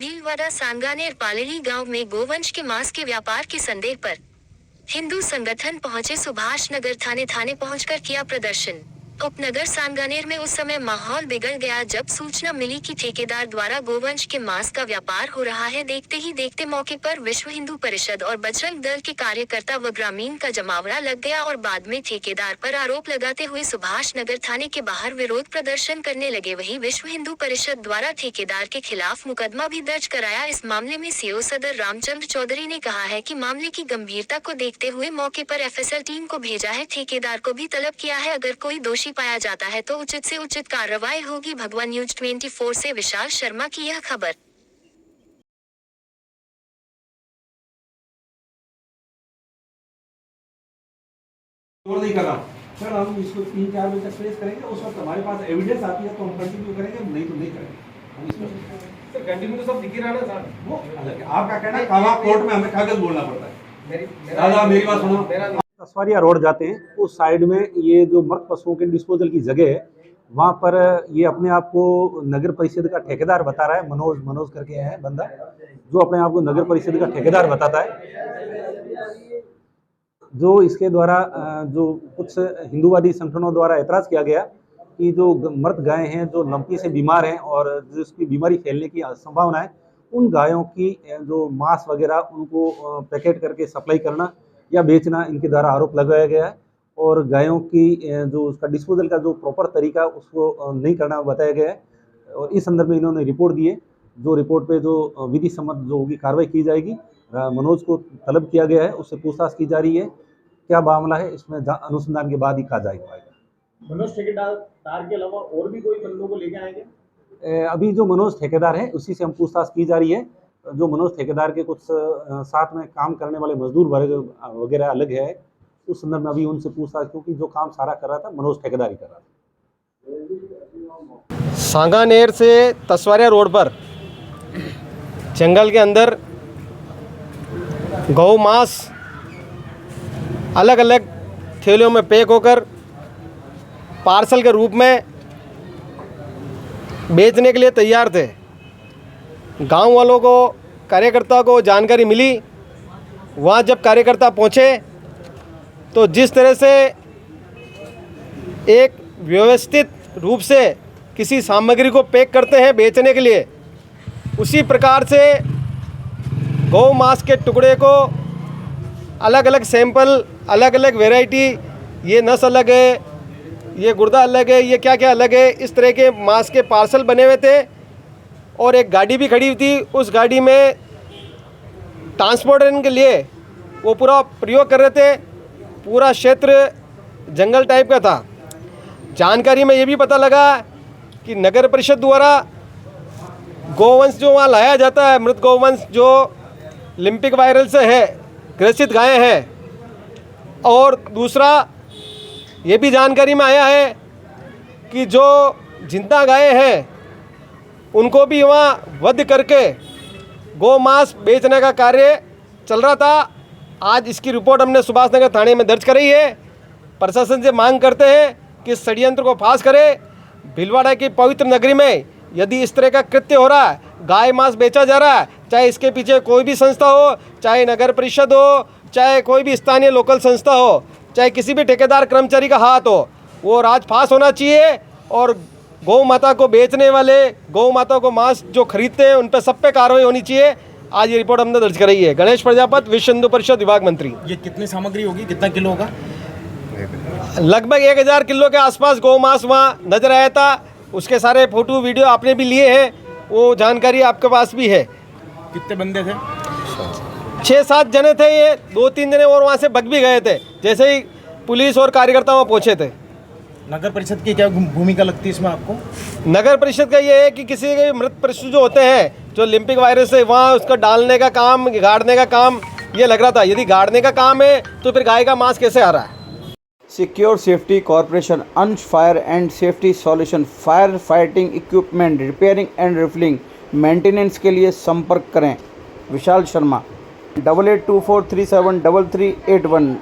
भीलवाड़ा सांगानेर पालेली गांव में गोवंश के मांस के व्यापार के संदेह पर हिंदू संगठन पहुंचे। सुभाष नगर थाने पहुंचकर किया प्रदर्शन। उपनगर सांगानेर में उस समय माहौल बिगड़ गया जब सूचना मिली कि ठेकेदार द्वारा गोवंश के मांस का व्यापार हो रहा है। देखते ही देखते मौके पर विश्व हिंदू परिषद और बजरंग दल के कार्यकर्ता व ग्रामीण का जमावड़ा लग गया और बाद में ठेकेदार पर आरोप लगाते हुए सुभाष नगर थाने के बाहर विरोध प्रदर्शन करने लगे। वहीं विश्व हिंदू परिषद द्वारा ठेकेदार के खिलाफ मुकदमा भी दर्ज कराया। इस मामले में सीओ सदर रामचंद्र चौधरी ने कहा है कि मामले की गंभीरता को देखते हुए मौके पर एफएसएल टीम को भेजा है। ठेकेदार को भी तलब किया है। अगर कोई दोषी पाया जाता है तो उचित से उचित कार्रवाई होगी। भगवान न्यूज 24 से विशाल शर्मा की यह खबर। नहीं कर रहा सर, हम इसको 3-4 बजे तक प्रेस करेंगे। उस वक्त हमारे पास एविडेंस आती है तो हम कंटिन्यू करेंगे, नहीं तो नहीं करेंगे। हम इसमें सर कंटिन्यू तो सब दिख ही रहा है ना सर। वो अलग है, आपका कहना है काला कोर्ट में हमें कागज बोलना पड़ता है। दादा मेरी बात सुनो, तस्वारिया रोड जाते हैं उस साइड में ये जो मृत पशुओं के डिस्पोजल की जगह है, वहाँ पर ये अपने आप को नगर परिषद का ठेकेदार बता रहा है। मनोज करके है बंदा जो अपने आप को नगर परिषद का ठेकेदार बताता है। जो इसके द्वारा जो कुछ हिंदूवादी संगठनों द्वारा ऐतराज़ किया गया कि जो मृत गायें हैं जो लंपी से बीमार हैं और जिसकी बीमारी फैलने की संभावना है, उन गायों की जो मांस वगैरह उनको पैकेट करके सप्लाई करना या बेचना इनके द्वारा आरोप लगाया गया है। और गायों की जो उसका डिस्पोजल का जो प्रॉपर तरीका उसको नहीं करना बताया गया है। और इस संदर्भ में इन्होंने रिपोर्ट दी है। जो रिपोर्ट पे जो विधि सम्मत जो होगी कार्रवाई की जाएगी। मनोज को तलब किया गया है, उससे पूछताछ की जा रही है। क्या मामला है इसमें अनुसंधान के बाद ही कहा जा पाएगा। मनोज ठेकेदार के अलावा और भी कोई बंदों को लेके आएंगे? अभी जो मनोज ठेकेदार है उसी से हम पूछताछ की जा रही है। जो मनोज ठेकेदार के कुछ साथ में काम करने वाले मजदूर वगैरह अलग है, उस संदर्भ में अभी उनसे पूछताछ, क्योंकि जो काम सारा कर रहा था मनोज ठेकेदार ही कर रहा था। सांगानेर से तस्वारिया रोड पर जंगल के अंदर गौ मांस अलग अलग थैलियों में पैक होकर पार्सल के रूप में बेचने के लिए तैयार थे। गांव वालों को, कार्यकर्ता को जानकारी मिली। वहाँ जब कार्यकर्ता पहुँचे तो जिस तरह से एक व्यवस्थित रूप से किसी सामग्री को पैक करते हैं बेचने के लिए, उसी प्रकार से गौ मांस के टुकड़े को अलग अलग सैंपल, अलग अलग वैरायटी, ये नस अलग है, ये गुर्दा अलग है, ये क्या क्या अलग है, इस तरह के मांस के पार्सल बने हुए थे। और एक गाड़ी भी खड़ी हुई थी। उस गाड़ी में ट्रांसपोर्टेशन के लिए वो पूरा प्रयोग कर रहे थे। पूरा क्षेत्र जंगल टाइप का था। जानकारी में ये भी पता लगा कि नगर परिषद द्वारा गोवंश जो वहाँ लाया जाता है, मृत गोवंश जो लिम्पिक वायरस से है ग्रसित गायें हैं। और दूसरा ये भी जानकारी में आया है कि जो जिंदा गायें हैं उनको भी वहाँ वध करके गौ मांस बेचने का कार्य चल रहा था। आज इसकी रिपोर्ट हमने सुभाष नगर थाने में दर्ज कराई है। प्रशासन से मांग करते हैं कि इस षड्यंत्र को फांस करे। भीलवाड़ा की पवित्र नगरी में यदि इस तरह का कृत्य हो रहा है, गाय मांस बेचा जा रहा है, चाहे इसके पीछे कोई भी संस्था हो, चाहे नगर परिषद हो, चाहे कोई भी स्थानीय लोकल संस्था हो, चाहे किसी भी ठेकेदार कर्मचारी का हाथ हो, वो राज फांस होना चाहिए। और गौ माता को बेचने वाले, गौ माता को मांस जो खरीदते हैं, उन पर सब पे कार्रवाई होनी चाहिए। आज ये रिपोर्ट हमने दर्ज कराई है। गणेश प्रजापत, विश्व हिंदू परिषद विभाग मंत्री। ये कितनी सामग्री होगी, कितना किलो होगा? लगभग 1000 किलो के आसपास गौ मांस वहाँ नजर आया था। उसके सारे फोटो वीडियो आपने भी लिए हैं, वो जानकारी आपके पास भी है। कितने बंदे थे? 6-7 जने थे। ये 2-3 जने और वहाँ से भग भी गए थे जैसे ही पुलिस और कार्यकर्ता वहाँ पहुँचे थे। नगर परिषद की क्या भूमिका लगती है इसमें आपको? नगर परिषद का ये है कि किसी के मृत पशु जो होते हैं जो लिम्पिक वायरस है, वहाँ उसका डालने का काम, गाड़ने का काम ये लग रहा था। यदि गाड़ने का काम है तो फिर गाय का मांस कैसे आ रहा है? सिक्योर सेफ्टी कॉरपोरेशन, अंश fire and safety solution, fire fighting equipment, repairing and refilling, maintenance के लिए संपर्क करें विशाल शर्मा 8824373381।